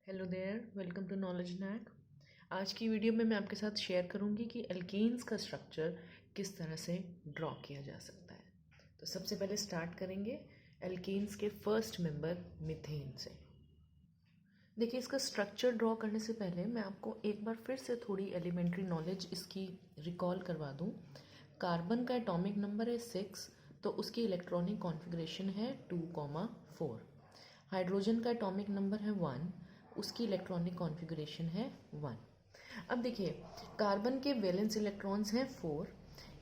Hello there, welcome to knowledge knack. आज की video में मैं आपके साथ शेयर करूंगी कि एल्केन्स का स्ट्रक्चर किस तरह से ड्रॉ किया जा सकता है। तो सबसे पहले स्टार्ट करेंगे एल्केन्स के फर्स्ट मेंबर मीथेन से। देखिए, इसका स्ट्रक्चर ड्रॉ करने से पहले मैं आपको एक बार फिर से थोड़ी एलिमेंट्री नॉलेज इसकी रिकॉल करवा दूं। कार्बन का एटॉमिक नंबर है 6, तो उसकी इलेक्ट्रॉनिक कॉन्फ़िगरेशन है 2,4। हाइड्रोजन का एटॉमिक नंबर है 1, उसकी इलेक्ट्रॉनिक कॉन्फ़िगरेशन है 1। अब देखिए, कार्बन के वैलेंस इलेक्ट्रॉन्स हैं 4।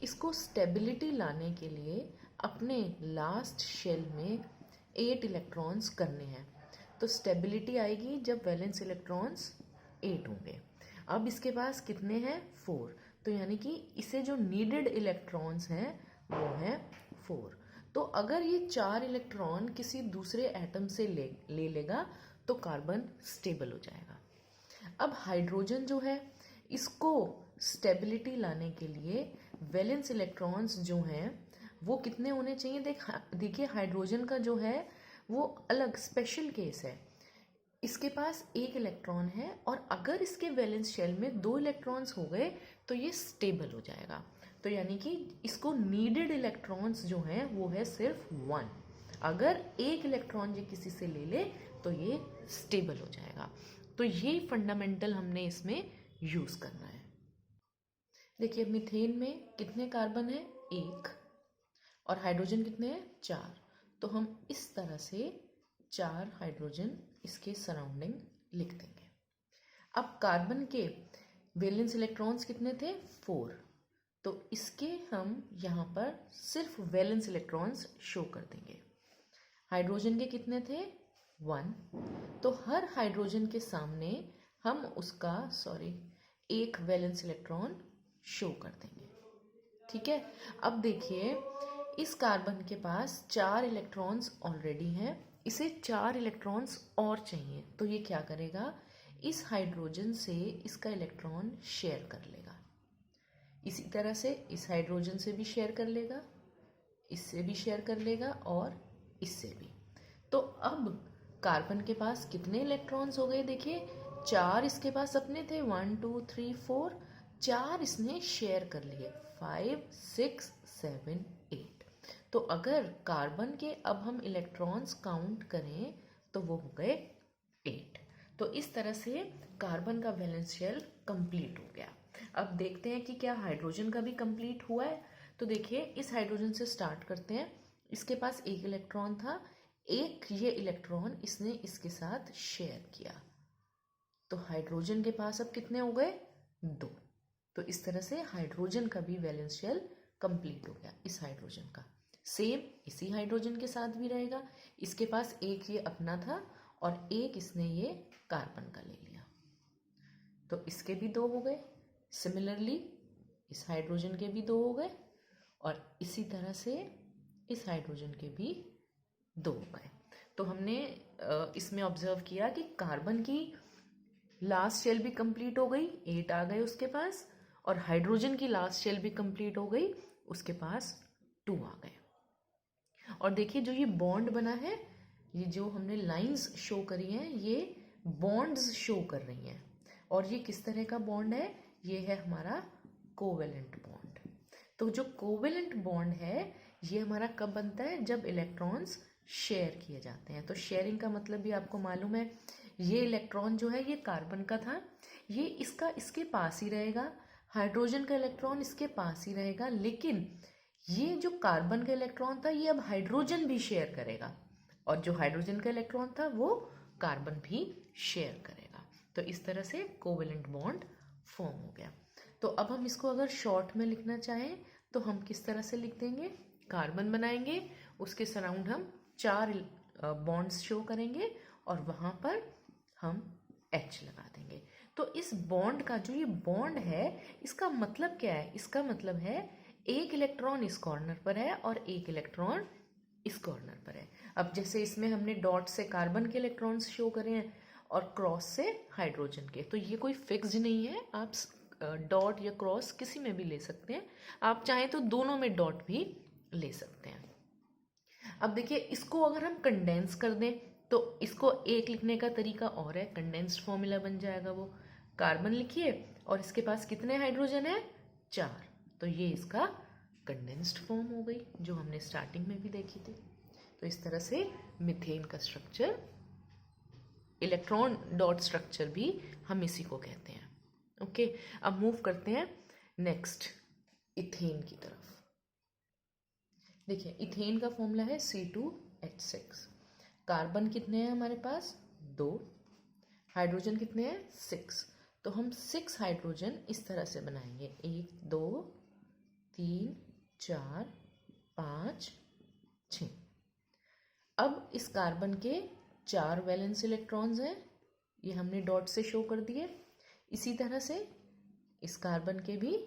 इसको स्टेबिलिटी लाने के लिए अपने लास्ट शेल में 8 इलेक्ट्रॉन्स करने हैं। तो स्टेबिलिटी आएगी जब वैलेंस इलेक्ट्रॉन्स 8 होंगे। अब इसके पास कितने हैं? 4। तो यानी कि इसे जो नीडेड इलेक्ट्रॉन्स हैं वो हैं 4। तो अगर ये 4 इलेक्ट्रॉन किसी दूसरे एटम से ले लेगा तो कार्बन स्टेबल हो जाएगा। अब हाइड्रोजन जो है, इसको स्टेबिलिटी लाने के लिए वैलेंस इलेक्ट्रॉन्स जो हैं वो कितने होने चाहिए? देखिए, हाइड्रोजन का जो है वो अलग स्पेशल केस है। इसके पास 1 इलेक्ट्रॉन है और अगर इसके वैलेंस शेल में 2 इलेक्ट्रॉन्स हो गए तो ये स्टेबल हो जाएगा। तो यानी कि इसको नीडेड इलेक्ट्रॉन्स जो हैं वो है सिर्फ 1। अगर 1 इलेक्ट्रॉन ये किसी से ले ले तो ये स्टेबल हो जाएगा। तो ये फंडामेंटल हमने इसमें यूज़ करना है। देखिए, मीथेन में कितने कार्बन है? 1। और हाइड्रोजन कितने हैं? 4। तो हम इस तरह से 4 हाइड्रोजन इसके सराउंडिंग लिख देंगे। अब कार्बन के वैलेंस इलेक्ट्रॉन्स कितने थे? 4। तो इसके हम यहाँ पर सिर्फ वैलेंस इलेक्ट्रॉन्स शो कर देंगे। हाइड्रोजन के कितने थे? 1। तो हर हाइड्रोजन के सामने हम उसका एक वैलेंस इलेक्ट्रॉन शो कर देंगे। ठीक है। अब देखिए, इस कार्बन के पास 4 इलेक्ट्रॉन्स ऑलरेडी हैं, इसे 4 इलेक्ट्रॉन्स और चाहिए। तो ये क्या करेगा? इस हाइड्रोजन से इसका इलेक्ट्रॉन शेयर कर लेगा। इसी तरह से इस हाइड्रोजन से भी शेयर कर लेगा, इससे भी शेयर कर लेगा और इससे भी। तो अब कार्बन के पास कितने इलेक्ट्रॉन्स हो गए? देखिए, 4 इसके पास अपने थे, 1 2 3 4। 4 इसने शेयर कर लिए, 5 6 7 8। तो अगर कार्बन के अब हम इलेक्ट्रॉन्स काउंट करें तो वो हो गए 8। तो इस तरह से कार्बन का वैलेंस शेल कंप्लीट हो गया। अब देखते हैं कि क्या हाइड्रोजन का भी कंप्लीट हुआ है। तो देखिए, इस हाइड्रोजन से स्टार्ट करते हैं। इसके पास 1 इलेक्ट्रॉन था, एक ये इलेक्ट्रॉन इसने इसके साथ शेयर किया। तो हाइड्रोजन के पास अब कितने हो गए? 2। तो इस तरह से हाइड्रोजन का भी वैलेंस शेल कंप्लीट हो गया। इस हाइड्रोजन का सेम इसी हाइड्रोजन के साथ भी रहेगा। इसके पास एक ये अपना था और एक इसने ये कार्बन का ले लिया, तो इसके भी 2 हो गए। सिमिलरली इस हाइड्रोजन के भी 2 हो गए और इसी तरह से इस हाइड्रोजन के भी 2 हो गए। तो हमने इसमें ऑब्जर्व किया कि कार्बन की लास्ट शेल भी कंप्लीट हो गई, 8 आ गए उसके पास, और हाइड्रोजन की लास्ट शेल भी कंप्लीट हो गई, उसके पास 2 आ गए। और देखिए, जो ये बॉन्ड बना है, ये जो हमने लाइंस शो करी हैं, ये बॉन्ड्स शो कर रही हैं। और ये किस तरह का बॉन्ड है? ये है हमारा कोवेलेंट बॉन्ड। तो जो कोवेलेंट बॉन्ड है ये हमारा कब बनता है? जब इलेक्ट्रॉन्स शेयर किए जाते हैं। तो शेयरिंग का मतलब भी आपको मालूम है। ये इलेक्ट्रॉन जो है ये कार्बन का था, ये इसके पास ही रहेगा। हाइड्रोजन का इलेक्ट्रॉन इसके पास ही रहेगा, लेकिन ये जो कार्बन का इलेक्ट्रॉन था ये अब हाइड्रोजन भी शेयर करेगा, और जो हाइड्रोजन का इलेक्ट्रॉन था वो कार्बन भी शेयर करेगा। तो इस तरह से कोवेलेंट बॉन्ड फॉर्म हो गया। तो अब हम इसको अगर शॉर्ट में लिखना चाहें तो हम किस तरह से लिख देंगे? कार्बन बनाएंगे, उसके सराउंड हम 4 बॉन्ड्स शो करेंगे और वहाँ पर हम H लगा देंगे। तो इस बॉन्ड का जो ये बॉन्ड है, इसका मतलब क्या है? इसका मतलब है एक इलेक्ट्रॉन इस कॉर्नर पर है और एक इलेक्ट्रॉन इस कॉर्नर पर है। अब जैसे इसमें हमने डॉट से कार्बन के इलेक्ट्रॉन्स शो करे हैं और क्रॉस से हाइड्रोजन के, तो ये कोई फिक्स्ड नहीं है। आप डॉट या क्रॉस किसी में भी ले सकते हैं, आप चाहें तो दोनों में डॉट भी ले सकते हैं। अब देखिए, इसको अगर हम कंडेंस कर दें तो इसको एक लिखने का तरीका और है, कंडेंस्ड फॉर्मूला बन जाएगा वो। कार्बन लिखिए और इसके पास कितने हाइड्रोजन है? 4। तो ये इसका कंडेंस्ड फॉर्म हो गई, जो हमने स्टार्टिंग में भी देखी थी। तो इस तरह से मीथेन का स्ट्रक्चर, इलेक्ट्रॉन डॉट स्ट्रक्चर भी हम इसी को कहते हैं। ओके, अब मूव करते हैं नेक्स्ट इथेन की तरफ। देखिए, इथेन का फॉर्मूला है C2H6। कार्बन कितने हैं हमारे पास? 2। हाइड्रोजन कितने हैं? 6। तो हम 6 हाइड्रोजन इस तरह से बनाएंगे, 1 2 3 4 5 6। अब इस कार्बन के 4 वैलेंस इलेक्ट्रॉन्स हैं, ये हमने डॉट से शो कर दिए। इसी तरह से इस कार्बन के भी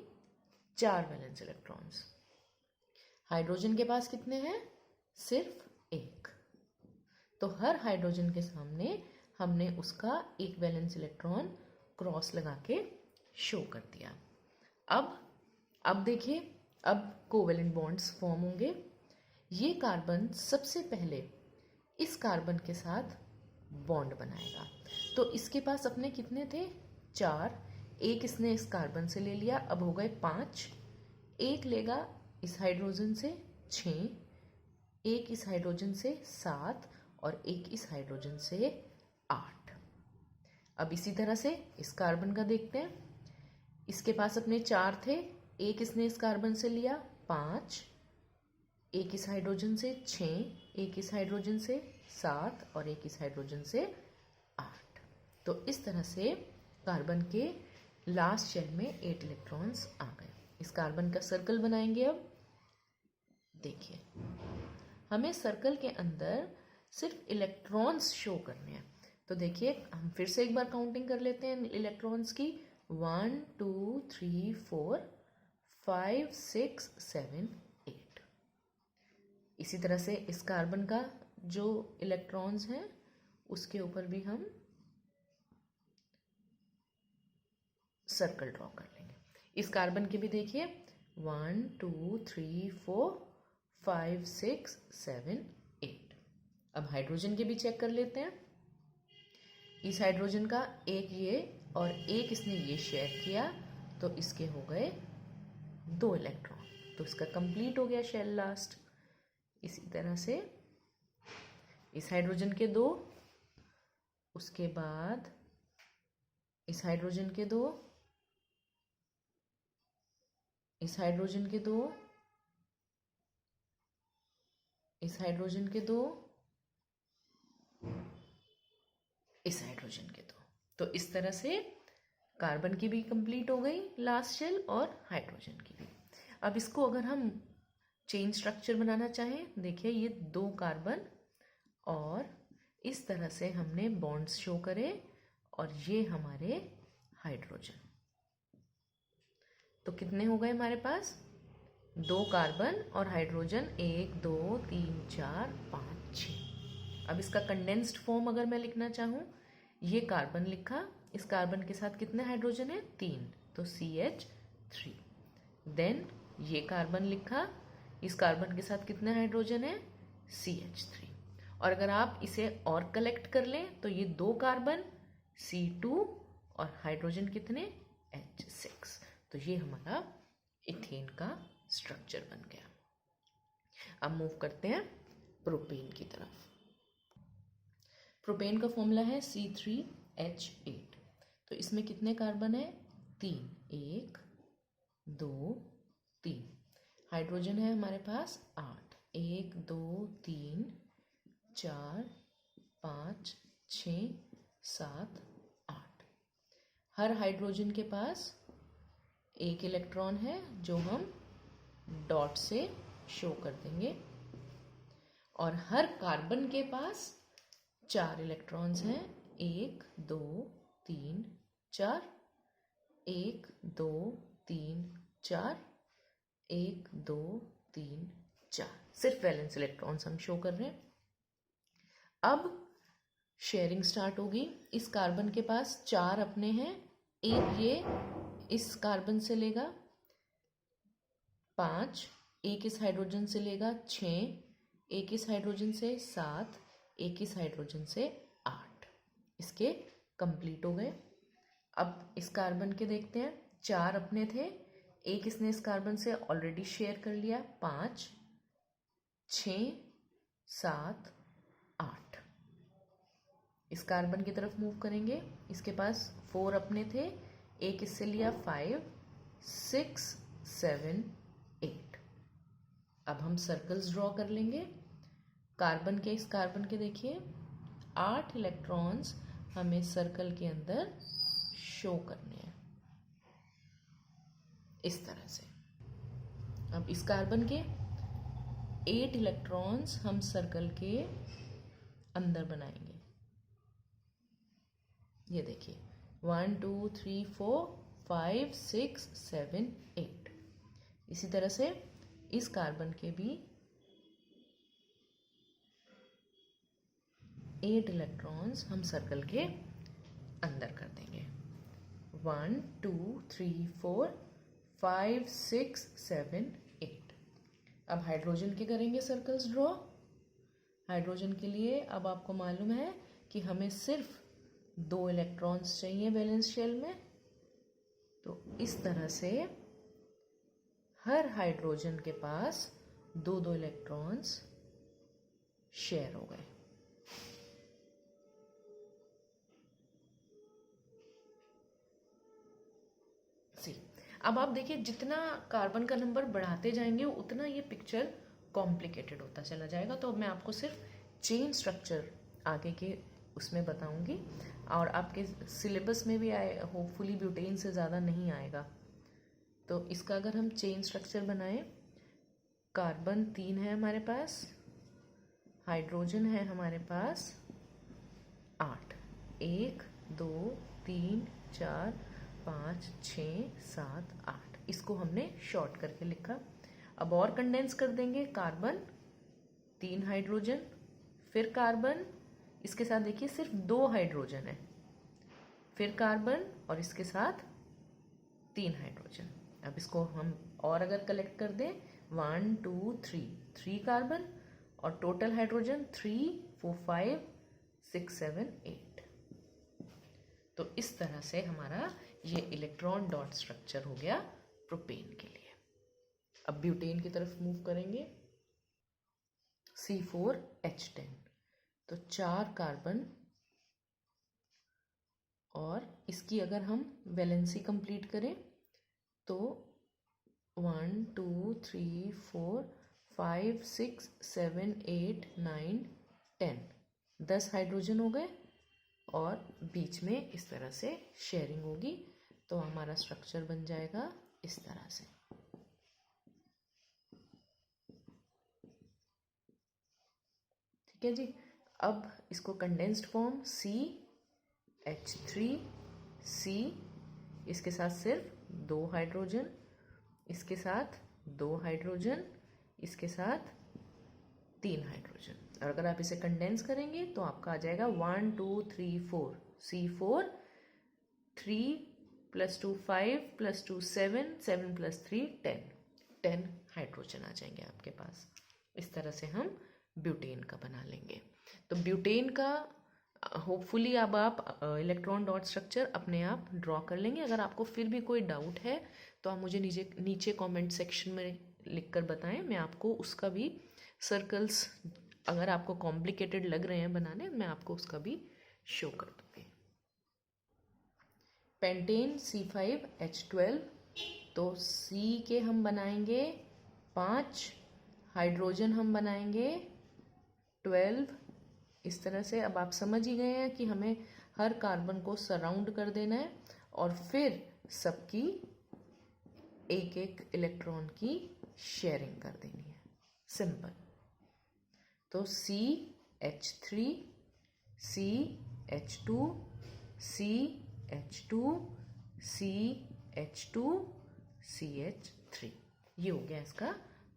4 वैलेंस इलेक्ट्रॉन्स। हाइड्रोजन के पास कितने हैं? सिर्फ 1। तो हर हाइड्रोजन के सामने हमने उसका एक वैलेंस इलेक्ट्रॉन क्रॉस लगा के शो कर दिया। अब देखिए, अब कोवेलेंट बॉन्ड्स फॉर्म होंगे। ये कार्बन सबसे पहले इस कार्बन के साथ बॉन्ड बनाएगा। तो इसके पास अपने कितने थे? 4। एक इसने इस कार्बन से ले लिया, अब हो गए 5। एक लेगा इस हाइड्रोजन से, 6। एक इस हाइड्रोजन से, 7। और एक इस हाइड्रोजन से, 8। अब इसी तरह से इस कार्बन का देखते हैं। इसके पास अपने 4 थे, एक इसने इस कार्बन से लिया, 5। एक इस हाइड्रोजन से, 6। एक इस हाइड्रोजन से, 7। और एक इस हाइड्रोजन से, 8। तो इस तरह से कार्बन के लास्ट शेल में 8 इलेक्ट्रॉन्स आ गए। इस कार्बन का सर्कल बनाएंगे। अब देखिए, हमें सर्कल के अंदर सिर्फ इलेक्ट्रॉन्स शो करने हैं। तो देखिए, हम फिर से एक बार काउंटिंग कर लेते हैं इलेक्ट्रॉन्स की। 1 2 3 4 5 6 7 8। इसी तरह से इस कार्बन का जो इलेक्ट्रॉन्स हैं उसके ऊपर भी हम सर्कल ड्रॉ कर लेंगे। इस कार्बन के भी देखिए, 1 2 3 4 5 6 7 8। अब हाइड्रोजन के भी चेक कर लेते हैं। इस हाइड्रोजन का एक ये और एक इसने ये शेयर किया, तो इसके हो गए 2 इलेक्ट्रॉन। तो इसका कंप्लीट हो गया शेल लास्ट। इसी तरह से इस हाइड्रोजन के 2, उसके बाद इस हाइड्रोजन के 2, इस हाइड्रोजन के 2, इस हाइड्रोजन के 2, इस हाइड्रोजन के 2। तो इस तरह से कार्बन की भी कंप्लीट हो गई लास्ट शेल और हाइड्रोजन की भी। अब इसको अगर हम चेन स्ट्रक्चर बनाना चाहें, देखिए ये 2 कार्बन और इस तरह से हमने बॉन्ड्स शो करे और ये हमारे हाइड्रोजन। तो कितने हो गए हमारे पास? 2 कार्बन और हाइड्रोजन, 1 2 3 4 5 6। अब इसका कंडेंस्ड फॉर्म अगर मैं लिखना चाहूँ, ये कार्बन लिखा, इस कार्बन के साथ कितने हाइड्रोजन है? 3, तो CH3। देन ये कार्बन लिखा, इस कार्बन के साथ कितने हाइड्रोजन है? CH3। और अगर आप इसे और कलेक्ट कर लें तो ये 2 कार्बन, C2 और हाइड्रोजन कितने? H6। तो ये हमारा इथेन का स्ट्रक्चर बन गया। अब मूव करते हैं प्रोपेन की तरफ। प्रोपेन का फॉर्मूला है C3H8। तो इसमें कितने कार्बन है? 3, 1 2 3। हाइड्रोजन है हमारे पास 8, 1 2 3 4 5 6 7 8। हर हाइड्रोजन के पास एक इलेक्ट्रॉन है जो हम डॉट से शो कर देंगे, और हर कार्बन के पास 4 इलेक्ट्रॉन्स हैं, 1 2 3 4, 1 2 3 4, 1 2 3 4। सिर्फ वैलेंस इलेक्ट्रॉन्स हम शो कर रहे हैं। अब शेयरिंग स्टार्ट होगी। इस कार्बन के पास 4 अपने हैं, एक ये इस कार्बन से लेगा, 5, एक इस हाइड्रोजन से लेगा, 6, एक इस हाइड्रोजन से, 7, 21 हाइड्रोजन से 8, इसके कंप्लीट हो गए। अब इस कार्बन के देखते हैं, 4 अपने थे, एक इसने इस कार्बन से ऑलरेडी शेयर कर लिया, 5, 6, 7, 8। इस कार्बन की तरफ मूव करेंगे, इसके पास 4 अपने थे, एक इससे लिया, 5, 6, 7, 8। अब हम सर्कल्स ड्रॉ कर लेंगे। कार्बन के, इस कार्बन के देखिए 8 इलेक्ट्रॉन्स हमें सर्कल के अंदर शो करने हैं इस तरह से। अब इस कार्बन के 8 इलेक्ट्रॉन्स हम सर्कल के अंदर बनाएंगे। ये देखिए 1 2 3 4 5 6 7 8। इसी तरह से इस कार्बन के भी 8 इलेक्ट्रॉन्स हम सर्कल के अंदर कर देंगे। 1 2 3 4 5 6 7 8। अब हाइड्रोजन के करेंगे सर्कल्स ड्रॉ। हाइड्रोजन के लिए अब आपको मालूम है कि हमें सिर्फ 2 इलेक्ट्रॉन्स चाहिए वैलेंस शेल में, तो इस तरह से हर हाइड्रोजन के पास 2-2 इलेक्ट्रॉन्स शेयर हो गए। अब आप देखिए जितना कार्बन का नंबर बढ़ाते जाएंगे उतना ये पिक्चर कॉम्प्लिकेटेड होता चला जाएगा। तो मैं आपको सिर्फ चेन स्ट्रक्चर आगे के उसमें बताऊंगी, और आपके सिलेबस में भी आए, होपफुली ब्यूटेन से ज़्यादा नहीं आएगा। तो इसका अगर हम चेन स्ट्रक्चर बनाएं, कार्बन 3 है हमारे पास, हाइड्रोजन है हमारे पास 8, 1 2 3 4 5 6 7 8। इसको हमने शॉर्ट करके लिखा। अब और कंडेंस कर देंगे, कार्बन 3 हाइड्रोजन, फिर कार्बन, इसके साथ देखिए सिर्फ 2 हाइड्रोजन है, फिर कार्बन और इसके साथ 3 हाइड्रोजन। अब इसको हम और अगर कलेक्ट कर दें, 1 2 3 कार्बन और टोटल हाइड्रोजन 3 4 5 6 7 8। तो इस तरह से हमारा ये इलेक्ट्रॉन डॉट स्ट्रक्चर हो गया प्रोपेन के लिए। अब ब्यूटेन की तरफ मूव करेंगे, C4H10, तो 4 कार्बन और इसकी अगर हम वैलेंसी कंप्लीट करें तो 1 2 3 4 5 6 7 8 9 10, 10 हाइड्रोजन हो गए और बीच में इस तरह से शेयरिंग होगी, तो हमारा स्ट्रक्चर बन जाएगा इस तरह से। ठीक है जी। अब इसको कंडेंस्ड फॉर्म CH3C, इसके साथ सिर्फ 2 हाइड्रोजन, इसके साथ 2 हाइड्रोजन, इसके साथ 3 हाइड्रोजन। और अगर आप इसे कंडेंस करेंगे तो आपका आ जाएगा 1 2 3 4 C4, 3 + 2 5 + 2 7 7 + 3 10 हाइड्रोजन आ जाएंगे आपके पास। इस तरह से हम ब्यूटेन का बना लेंगे। तो ब्यूटेन का होपफुली अब आप इलेक्ट्रॉन डॉट स्ट्रक्चर अपने आप ड्रॉ कर लेंगे। अगर आपको फिर भी कोई डाउट है तो आप मुझे नीचे कमेंट सेक्शन में लिखकर बताएं, मैं आपको उसका भी सर्कल्स, अगर आपको कॉम्प्लिकेटेड लग रहे हैं बनाने, मैं आपको उसका भी शो कर दूँगी। पेंटेन C5H12, तो C के हम बनाएंगे 5, हाइड्रोजन हम बनाएंगे 12, इस तरह से। अब आप समझ ही गए हैं कि हमें हर कार्बन को सराउंड कर देना है और फिर सबकी एक एक इलेक्ट्रॉन की शेयरिंग कर देनी है, सिंपल। तो CH3, CH2, CH2, CH2, CH3, ये हो गया इसका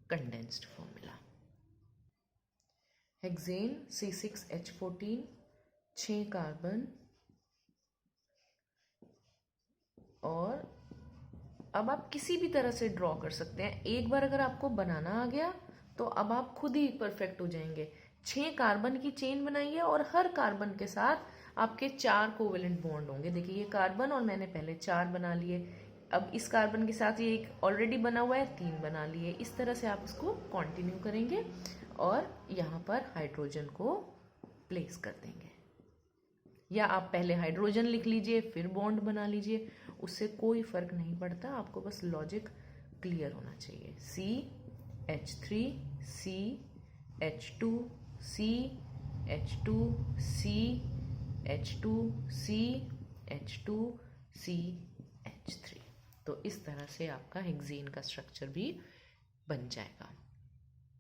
condensed formula. Hexane C6H14, 6 carbon, और अब आप किसी भी तरह से ड्रॉ कर सकते हैं। एक बार अगर आपको बनाना आ गया तो अब आप खुद ही परफेक्ट हो जाएंगे 6 कार्बन की चेन बनाई है और हर कार्बन के साथ आपके 4 कोवेलेंट बॉन्ड होंगे। देखिए ये कार्बन और मैंने पहले 4 बना लिए, अब इस कार्बन के साथ ये एक ऑलरेडी बना हुआ है, 3 बना लिए। इस तरह से आप इसको कंटिन्यू करेंगे और यहाँ पर हाइड्रोजन को प्लेस कर देंगे, या आप पहले हाइड्रोजन लिख लीजिए फिर बॉन्ड बना लीजिए, उससे कोई फर्क नहीं पड़ता, आपको बस लॉजिक क्लियर होना चाहिए। CH3 CH2 CH2 CH2 CH2 CH3। तो इस तरह से आपका हेक्सेन का स्ट्रक्चर भी बन जाएगा।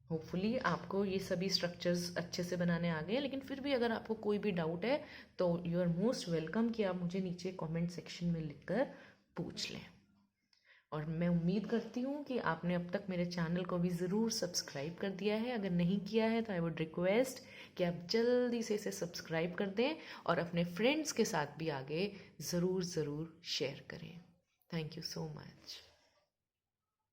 होपफुली आपको ये सभी स्ट्रक्चर्स अच्छे से बनाने आ गए हैं, लेकिन फिर भी अगर आपको कोई भी डाउट है तो यू आर मोस्ट वेलकम कि आप मुझे नीचे कमेंट सेक्शन में लिखकर पूछ लें। और मैं उम्मीद करती हूँ कि आपने अब तक मेरे चैनल को भी ज़रूर सब्सक्राइब कर दिया है। अगर नहीं किया है तो आई वुड रिक्वेस्ट कि आप जल्दी से इसे सब्सक्राइब कर दें और अपने फ्रेंड्स के साथ भी आगे ज़रूर शेयर करें। Thank you so much.